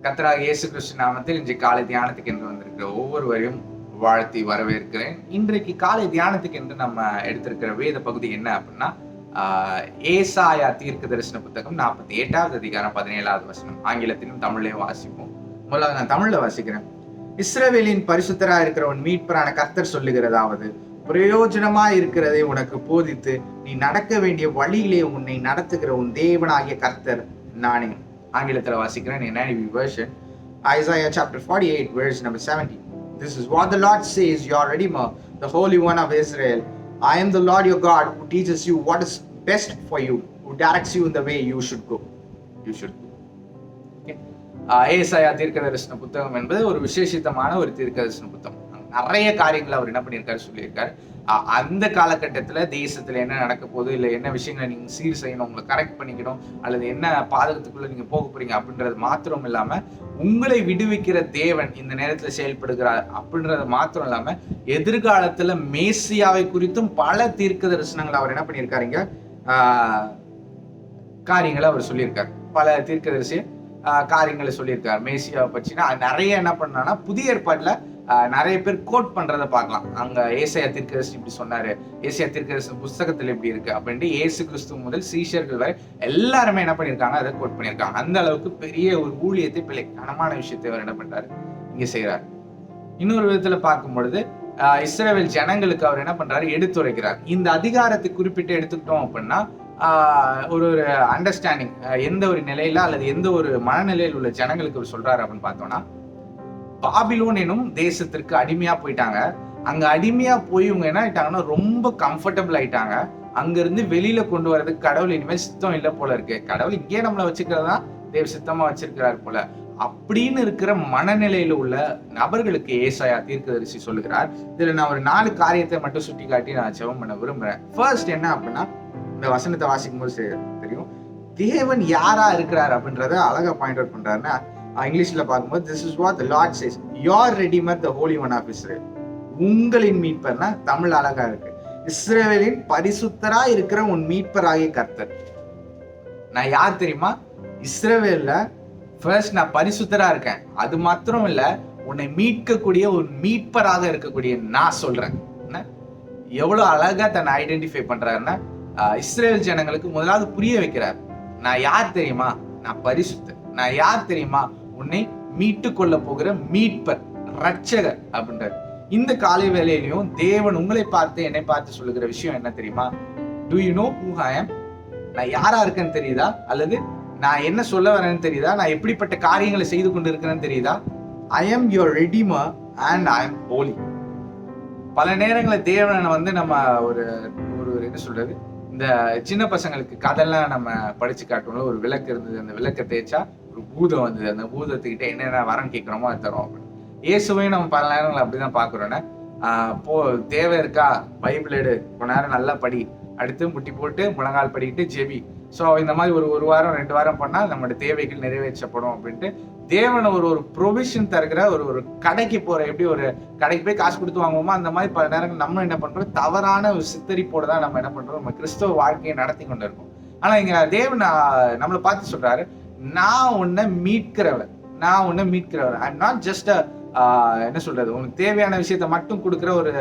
கர்த்தராகிய இயேசு கிறிஸ்து நாமத்தில் இன்றைய காலை தியானத்துக்கு என்று வந்திருக்கிற ஒவ்வொருவரையும் வாழ்த்தி வரவேற்கிறேன். இன்றைக்கு காலை தியானத்துக்கு என்று நம்ம எடுத்திருக்கிற வேத பகுதி என்ன அப்படின்னா, ஏசாயா தீர்க்க தரிசன புத்தகம் 48வது அதிகாரம் 17வது வசனம். ஆங்கிலத்திலும் தமிழ்லையும் வாசிப்போம். முதல்ல நான் தமிழ்ல வாசிக்கிறேன். இஸ்ரவேலின் பரிசுத்தரா இருக்கிறவன் மீட்பரான கர்த்தர் சொல்லுகிறதாவது, பிரயோஜனமா இருக்கிறதை உனக்கு போதித்து நீ நடக்க வேண்டிய வழியிலே உன்னை நடத்துகிற உன் தேவனாகிய கர்த்தர் நானே. ஆங்கிலத்தில் வாசிக்கிறேன். NIV version, Isaiah chapter 48 verse number 70. This is what the Lord says, your Redeemer, the Holy One of Israel. I am the Lord your God, who teaches you what is best for you, who directs you in the way you should go. You should go. Okay. ஏசாயா தீர்க்க தரிசன புத்தகம் என்பது ஒரு விசேஷித்தமான ஒரு தீர்க்க தரிசன புத்தகம். நிறைய காரியங்களை அவர் என்ன பண்ணியிருக்காரு, சொல்லியிருக்காரு. அந்த காலகட்டத்தில் தேசத்துல என்ன நடக்க போகுது, இல்லை என்ன விஷயங்களை நீங்க சீர் செய்யணும், உங்களை கரெக்ட் பண்ணிக்கணும், அல்லது என்ன பாதகத்துக்குள்ள நீங்க போக போறீங்க அப்படின்றது மாத்திரம் இல்லாம உங்களை விடுவிக்கிற தேவன் இந்த நேரத்துல செயல்படுகிறார் அப்படின்றது மாத்திரம் இல்லாம எதிர்காலத்துல மேசியாவை குறித்தும் பல தீர்க்க தரிசனங்களை அவர் என்ன பண்ணியிருக்காருங்க, காரியங்களை அவர் சொல்லியிருக்காரு. பல தீர்க்கதரிசி காரியங்களை சொல்லியிருக்காரு மேசியாவை பற்றினா. நிறைய என்ன பண்ணான்னா புதிய ஏற்பாட்டுல நிறைய பேர் கோட் பண்றதை பார்க்கலாம். அங்க ஏசாயா தீர்க்கதரிசி இப்படி சொன்னாரு, ஏசாயா தீர்க்கதரிசி புஸ்தகத்துல இப்படி இருக்கு அப்படின்ட்டு இயேசு கிறிஸ்து முதல் சீஷர்கள் வரை எல்லாருமே என்ன பண்ணியிருக்காங்க, அதை கோட் பண்ணியிருக்காங்க. அந்த அளவுக்கு பெரிய ஒரு ஊழியத்தை, பிள்ளை கனமான விஷயத்தை அவர் என்ன பண்றாரு, இங்க செய்யறாரு. இன்னொரு விதத்துல பார்க்கும் பொழுது இஸ்ரவேல் ஜனங்களுக்கு அவர் என்ன பண்றாரு, எடுத்துரைக்கிறார். இந்த அதிகாரத்தை குறிப்பிட்டு எடுத்துக்கிட்டோம் அப்படின்னா ஒரு அண்டர்ஸ்டாண்டிங், எந்த ஒரு நிலையில அல்லது எந்த ஒரு மனநிலையில் உள்ள ஜனங்களுக்கு அவர் சொல்றாரு அப்படின்னு பார்த்தோம்னா, பாபிலோன் எனும் தேசத்திற்கு அடிமையா போயிட்டாங்க. அங்க அடிமையா போய் இவங்க என்ன ஆயிட்டாங்கன்னா ரொம்ப கம்ஃபர்டபுள் ஆயிட்டாங்க. அங்க இருந்து வெளியில கொண்டு வர்றதுக்கு கடவுள் இனிமேல் சித்தம் இல்லை போல இருக்கு. கடவுள் இங்கே நம்மளை வச்சுக்கிறதா தேவ சித்தமா வச்சிருக்கிறார் போல அப்படின்னு இருக்கிற மனநிலையில உள்ள நபர்களுக்கு ஏசாயா தீர்க்கதரிசி சொல்லுகிறார். இதுல நான் ஒரு 4 காரியத்தை மட்டும் சுட்டி காட்டி நான் ஜெபம் பண்ண விரும்புறேன். ஃபர்ஸ்ட் என்ன அப்படின்னா, இந்த வசனத்தை வாசிக்கும் போது தெரியும் தேவன் யாரா இருக்கிறார் அப்படின்றத அழகா பாயிண்ட் அவுட் பண்றாருன்னா, இங்கிலீஷ்ல பார்க்கும்போது this is what the Lord says, your Redeemer, the Holy One of Israel. உங்களின் மீட்பர்னா தமிழ் அழகா இருக்கு. இஸ்ரவேலின் பரிசுத்தரா இருக்கிற உன் மீட்பராகிய கர்த்தர். நான் யார் தெரியுமா? இஸ்ரவேல்ல ஃபர்ஸ்ட் நான் பரிசுத்தரா இருக்கேன். அது மாத்திரம் இல்ல, உன்னை மீட்கக்கூடிய ஒரு மீட்பராக இருக்கக்கூடிய நான் சொல்றேன். எவ்வளவு அழகா தன்னை ஐடென்டிஃபை பண்றாருன்னா, இஸ்ரேல் ஜனங்களுக்கு முதலாவது புரிய வைக்கிறார். நான் யார் தெரியுமா? நான் பரிசுத்தர். நான் யார் தெரியுமா? உன்னை மீட்டு கொள்ள போகிற மீட்பர், ரட்சகர் அப்படின்றார். இந்த காலை வேளையிலையும் தேவன் உங்களை பார்த்து என்னை பார்த்து சொல்லுகிற விஷயம் என்ன தெரியுமா? Do you know who I am? நான் யாரா இருக்கேன்னு தெரியுதா? அல்லது நான் என்ன சொல்ல வரேன்னு தெரியுதா? நான் எப்படிப்பட்ட காரியங்களை செய்து கொண்டு இருக்கிறேன்னு தெரியுதா? I am your Redeemer and I am holy. பல நேரங்களில் தேவனை நம்ம ஒரு என்ன சொல்றது, இந்த சின்ன பசங்களுக்கு கதெல்லாம் நம்ம படிச்சு காட்டணும். ஒரு விளக்கு இருந்தது, அந்த விளக்கை தேய்ச்சா ஒரு பூதம் வந்தது, அந்த பூதத்துக்கிட்ட என்னென்ன வரம் கேட்கிறோமோ அது தரும் அப்படின்னு. இயேசுவையும் நம்ம பல நேரங்கள் அப்படிதான் பாக்குறோன்னா, தேவை இருக்கா, பைபிள் எடு, கொஞ்ச நேரம் நல்லா படி, அடுத்து முட்டி போட்டு முழங்கால் படிக்கிட்டு ஜெபி. ஸோ இந்த மாதிரி ஒரு வாரம் 2 வாரம் பண்ணால் நம்மளோட தேவைகள் நிறைவேற்றப்படும் அப்படின்ட்டு தேவனை ஒரு ப்ரொவிஷன் தருகிற ஒரு கடைக்கு போற, எப்படி ஒரு கடைக்கு போய் காசு கொடுத்து வாங்குவோமோ அந்த மாதிரி பல நேரங்கள் நம்ம என்ன பண்றோம், தவறான ஒரு சித்தரிப்போடு தான் நம்ம என்ன பண்றோம், நம்ம கிறிஸ்தவ வாழ்க்கையை நடத்தி கொண்டு இருக்கோம். ஆனா இங்க தேவன் நம்மளை பார்த்து சொல்றாரு, நான் உன்னை மீட்கிறவர், நான் உன்னை மீட்கிறவர். ஐ எம் நாட் ஜஸ்ட் என்ன சொல்றது, உனக்கு தேவையான விஷயத்த மட்டும் கொடுக்குற ஒரு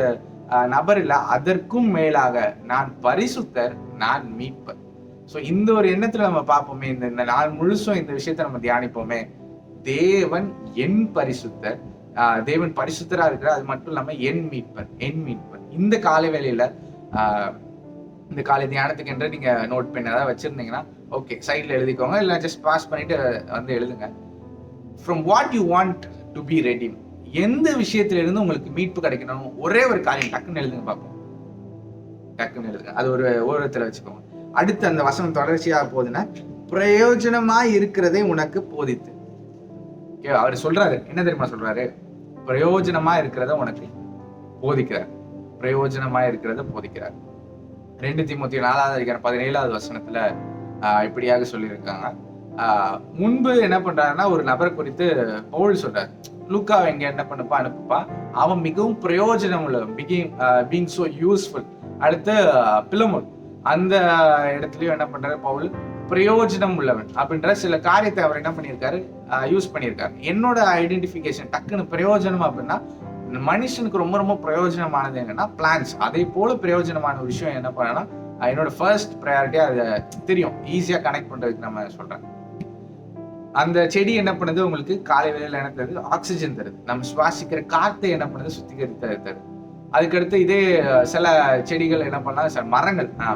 நபர் இல்லை, அதற்கும் மேலாக நான் பரிசுத்தர், நான் மீட்பர். ஸோ இந்த ஒரு எண்ணத்துல நம்ம பார்ப்போமே, இந்த நாள் முழுசும் இந்த விஷயத்த நம்ம தியானிப்போமே. தேவன் என் பரிசுத்தர், தேவன் பரிசுத்தரா இருக்கிறார், அது மட்டும் இல்லாம என் மீட்பர், என் மீட்பர். இந்த காலை வேளையில இந்த காலை தியானத்துக்கு என்று நீங்க நோட் பண்ண ஏதாவது வச்சிருந்தீங்கன்னா ஓகே, சைட்ல எழுதிக்கோங்க, இல்லை ஜஸ்ட் பாஸ் பண்ணிட்டு வந்து எழுதுங்க. From what you want to be redeem, எந்த விஷயத்துல இருந்து உங்களுக்கு மீட்பு கிடைக்கணும், ஒரே ஒரு காரியம் டக்குன்னு எழுதுங்க பார்ப்போம். டக்குன்னு எழுதுங்க, அது ஒரு ஓரத்துல வச்சுக்கோங்க. அடுத்து அந்த வசனம் தொடர்ச்சியாக போகுதுன்னா, பிரயோஜனமா இருக்கிறதை உனக்கு போதித்து. அவர் சொல்றாரு, என்ன தெரியுமா சொல்றாரு? பிரயோஜனமா இருக்கிறத உனக்கு போதிக்கிறார், பிரயோஜனமா இருக்கிறத போதிக்கிறார். 2 தீமோத்தேயு 4வது அதிகாரம் 17வது வசனத்துல இப்படியாக சொல்லியிருக்காங்க. முன்பு என்ன பண்றாருன்னா, ஒரு நபர் குறித்து பவுல் சொல்றாரு, லூக்காவை எங்க என்ன பண்ணுப்பா, அனுப்புப்பா, அவன் மிகவும் பிரயோஜனம் உள்ள, பீயிங் சோ யூஸ்ஃபுல். அடுத்து பிலமோன், அந்த இடத்துலயும் என்ன பண்றாரு பவுல், பிரயோஜனம் உள்ளவன் அப்படின்ற சில காரியத்தை அவர் என்ன பண்ணியிருக்காரு, யூஸ் பண்ணியிருக்காரு. என்னோட ஐடென்டிபிகேஷன் டக்குன்னு பிரயோஜனம் அப்படின்னா மனுஷனுக்கு ரொம்ப ரொம்ப பிரயோஜனமானது என்னன்னா பிளான்ஸ். அதே போல பிரயோஜனமான ஒரு விஷயம் என்ன பண்ணனா என்னோட ஃபர்ஸ்ட் ப்ரையாரிட்டியா அதை தெரியும், ஈஸியா கனெக்ட் பண்றதுக்கு நம்ம சொல்றேன். அந்த செடி என்ன பண்ணுது, உங்களுக்கு காலை வேளையில என்ன தருது, ஆக்சிஜன் தருது. நம்ம சுவாசிக்கிற காற்றை என்ன பண்ணுது, சுத்திகரித்து தருது. அதுக்கடுத்து இதே சில செடிகள் என்ன பண்ணலாம்,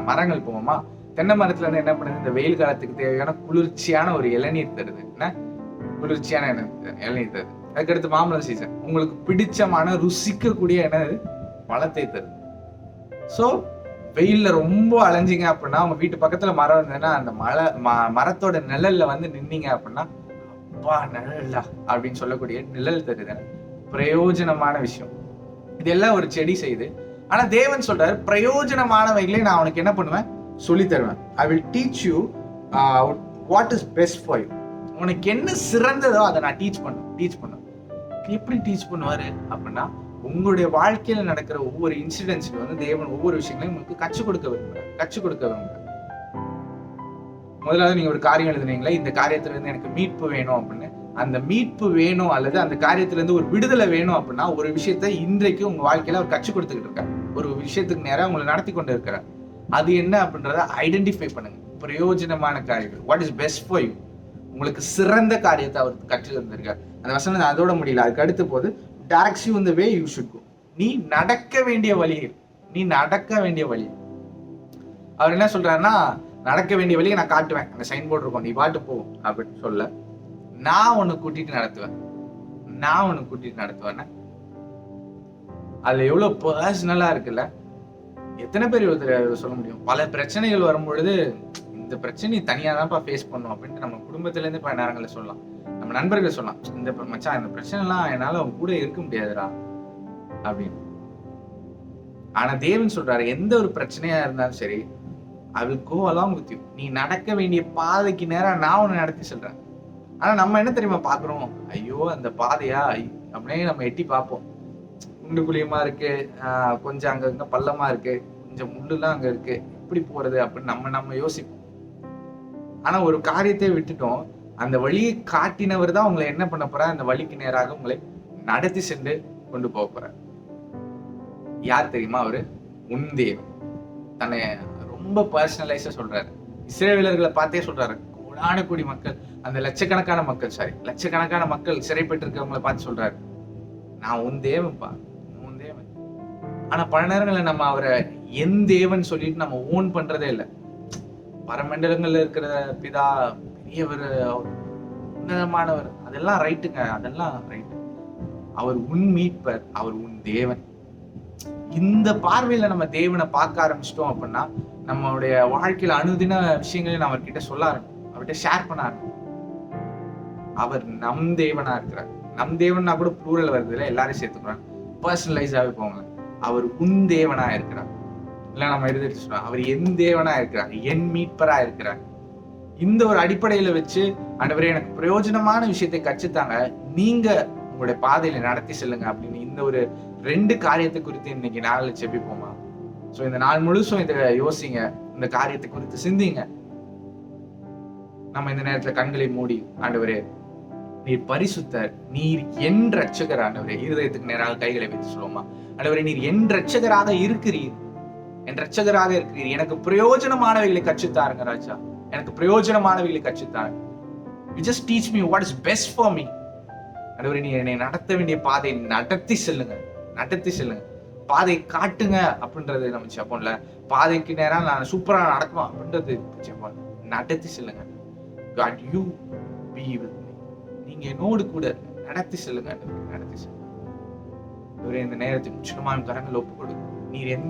மரங்கள் போவோமா, தென்னை மரத்துல இருந்து என்ன பண்ணுது, இந்த வெயில் காலத்துக்கு தேவையான குளிர்ச்சியான ஒரு இளநீர் தருது. என்ன குளிர்ச்சியான இளநீர் தருது. அதுக்கடுத்து மாம்பழம் சீசன், உங்களுக்கு பிடிச்சமான ருசிக்கக்கூடிய என்னது, பழத்தை தருது. ஸோ வெயில்ல ரொம்ப அலைஞ்சிங்க அப்படின்னா உங்க வீட்டு பக்கத்துல மரம் இருந்ததுன்னா அந்த மரத்தோட நிழல்ல வந்து நின்னீங்க அப்படின்னா அப்பா நிழல்லா அப்படின்னு சொல்லக்கூடிய நிழல் தருது. பிரயோஜனமான விஷயம் இதெல்லாம் ஒரு செடி செய்யுது. ஆனா தேவன் சொல்றாரு, பிரயோஜனமானவைகளே நான் உனக்கு என்ன பண்ணுவேன், சொல்லி தருவேன். I will teach you what is best for you. உனக்கு என்ன சிறந்ததோ அதை நான் டீச் பண்ணுவேன். எப்படி டீச் பண்ணுவாரு அப்படின்னா, உங்களுடைய வாழ்க்கையில நடக்கிற ஒவ்வொரு இன்சிடென்ட்ஸ்க்கு வந்து தேவன் ஒவ்வொரு விஷயங்களையும் உங்களுக்கு கற்றுக் கொடுக்க விரும்புறாரு. முதலாவது நீங்க ஒரு காரியம் எழுதுனீங்களா, இந்த காரியத்துல இருந்து எனக்கு மீட்பு வேணும் அப்படின்னு, அந்த மீட்பு வேணும் அல்லது அந்த காரியத்துல இருந்து ஒரு விடுதலை வேணும் அப்படின்னா ஒரு விஷயத்த இன்றைக்கு உங்க வாழ்க்கையில அவர் கற்றுக் கொடுத்துக்கிட்டு இருக்காரு. ஒரு விஷயத்துக்கு நேரம் உங்களை நடத்தி கொண்டு இருக்கிறார். அது என்ன அப்படின்றத ஐடென்டிஃபை பண்ணுங்க. பிரயோஜனமான காரியங்கள், what is best for you, உங்களுக்கு சிறந்த காரியத்தை அவர் கற்று தந்திருக்காரு. அந்த வசனம் அதோட முடியல, அதுக்கு அடுத்த போது directs you in the way you should go. நீ நடக்க வேண்டிய வழி. அவர் என்ன சொல்றாருன்னா, நடக்க வேண்டிய வழியை நான் காட்டுவேன், அந்த சைன் போர்டு இருக்கும், நீ பாட்டு போ அப்படின்னு சொல்ல, நான் உன்னை கூட்டிட்டு நடத்துவேன். அதுல எவ்வளவு பர்சனலா இருக்குல்ல. எத்தனை பேர் சொல்ல முடியும், பல பிரச்சனைகள் வரும்பொழுது இந்த பிரச்சனை தனியா தான்ப்பா ஃபேஸ் பண்ணும் அப்படின்ட்டு நம்ம குடும்பத்துல இருந்து பல நேரங்களை சொல்லலாம், நம்ம நண்பர்கள் சொல்லலாம், இந்த மச்சான் இந்த பிரச்சனை எல்லாம் என்னால அவங்க கூட இருக்க முடியாதுடா அப்படின்னு. ஆனா தேவன் சொல்றாரு, எந்த ஒரு பிரச்சனையா இருந்தாலும் சரி, I will go along with you. நீ நடக்க வேண்டிய பாதைக்கு நேரம் நான் உன்னை நடத்தி சொல்றேன். ஆனா நம்ம என்ன தெரியுமா பாக்குறோம், ஐயோ அந்த பாதையா அப்படியே நம்ம எட்டி பார்ப்போம், குண்டு குழியமா இருக்கு, கொஞ்சம் அங்க பள்ளமா இருக்கு, கொஞ்சம் முள்ளுலாம் அங்க இருக்கு, எப்படி போறது அப்படின்னு நம்ம யோசிப்போம். ஆனா ஒரு காரியத்தை விட்டுட்டோம், அந்த வழியை காட்டினவர் தான் உங்களை என்ன பண்ண போற, அந்த வழிக்கு நேராக உங்களை நடத்தி சென்று கொண்டு போக போற. யார் தெரியுமா அவரு, உன் தேவன். தன்னை ரொம்ப பர்சனலைஸா சொல்றாரு. இஸ்ரவேலர்களை பார்த்தே சொல்றாரு, கோடான கோடி மக்கள், அந்த லட்சக்கணக்கான மக்கள் சிறைப்பட்டு இருக்கிறவங்களை பார்த்து சொல்றாரு, நான் உன் தேவன்பா, உன் தேவன். ஆனா பல நேரங்கள்ல நம்ம அவரை என் தேவன் சொல்லிட்டு நம்ம ஓன் பண்றதே இல்லை. பரமண்டலங்கள்ல இருக்கிற பிதா பெரியவர், உன்னதமானவர், அதெல்லாம் ரைட்டுங்க, அதெல்லாம் ரைட்டு. அவர் உன் மீட்பர், அவர் உன் தேவன். இந்த பார்வையில நம்ம தேவனை பார்க்க ஆரம்பிச்சிட்டோம் அப்படின்னா நம்மளுடைய வாழ்க்கையில அனுதின விஷயங்களையும் அவர்கிட்ட சொல்ல ஆரம்பிக்கும், அவர்கிட்ட ஷேர் பண்ண ஆரம்பிக்கும். அவர் நம் தேவனா இருக்கிறார். நம் தேவன்னா கூட ப்ளூரல் வருது இல்லை, எல்லாரையும் சேர்த்துக்கிறாங்க, பர்சனலைஸாவே போங்க. அவர் உன் தேவனா இருக்கிறார். இல்ல நம்ம எழுதிட்டு சொல்றோம், அவர் என் தேவனா இருக்கிறார், என் மீட்பரா இருக்கிறார். இந்த ஒரு அடிப்படையில வச்சு ஆண்டவரே எனக்கு பிரயோஜனமான விஷயத்தை கற்றுத்தாங்க, நீங்க உங்களுடைய பாதையில நடத்தி செல்லுங்க அப்படின்னு இந்த ஒரு 2 காரியத்தை குறித்து இன்னைக்கு நாளில் செபிப்போமா. சோ இந்த நாள் முழுசும் இதை யோசிங்க, இந்த காரியத்தை குறித்து சிந்திங்க. நம்ம இந்த நேரத்துல கண்களை மூடி, ஆண்டவரே நீர் பரிசுத்தர், நீர் என் ரட்சகர், ஆண்டவரே இருதயத்துக்கு நேராக கைகளை வைத்து சொல்லுவோமா. ஆண்டவரே நீர் என் ரட்சகராக இருக்கிறீர், எனக்கு பிரயோஜனமானவைகளை கற்றுத்தாருங்க ராஜா, எனக்கு பிரயோஜனமானவைகளை கற்றுத்தாருங்க. You just teach me what is best for me. ஆண்டவரே நீ என்னை நடத்த வேண்டிய பாதை நடத்தி செல்லுங்க. பாதை காட்டுங்க அப்படின்றது நம்ம செப்போம்ல, பாதைக்கு நேரம் நான் சூப்பரா நடக்குமா அப்படின்றது செப்போம், நடத்தி செல்லுங்க. God, you be with me. நீங்க என்னோடு கூட நடத்தி செல்லுங்க. இந்த நேரத்தை முற்றிலுமா கரங்கள் ஒப்பு கொடுங்க. நீர் என்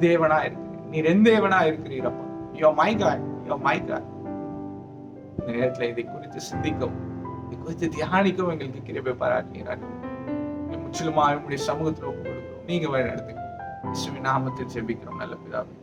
தேவனா இருக்கிறீரப்பா. You are my God. இந்த நேரத்துல இதை குறித்து சிந்திக்கவும், இதை குறித்து தியானிக்கவும் எங்களுக்கு கிருபை பாராட்டுகிறார். முற்றிலுமா உங்களுடைய சமூகத்தில் ஒப்பு கொடுக்கிறோம். நீங்க வழி நடத்துங்க. இயேசுவின் நாமத்தில் ஜெபிக்கிறோம் நல்ல பிதாவே.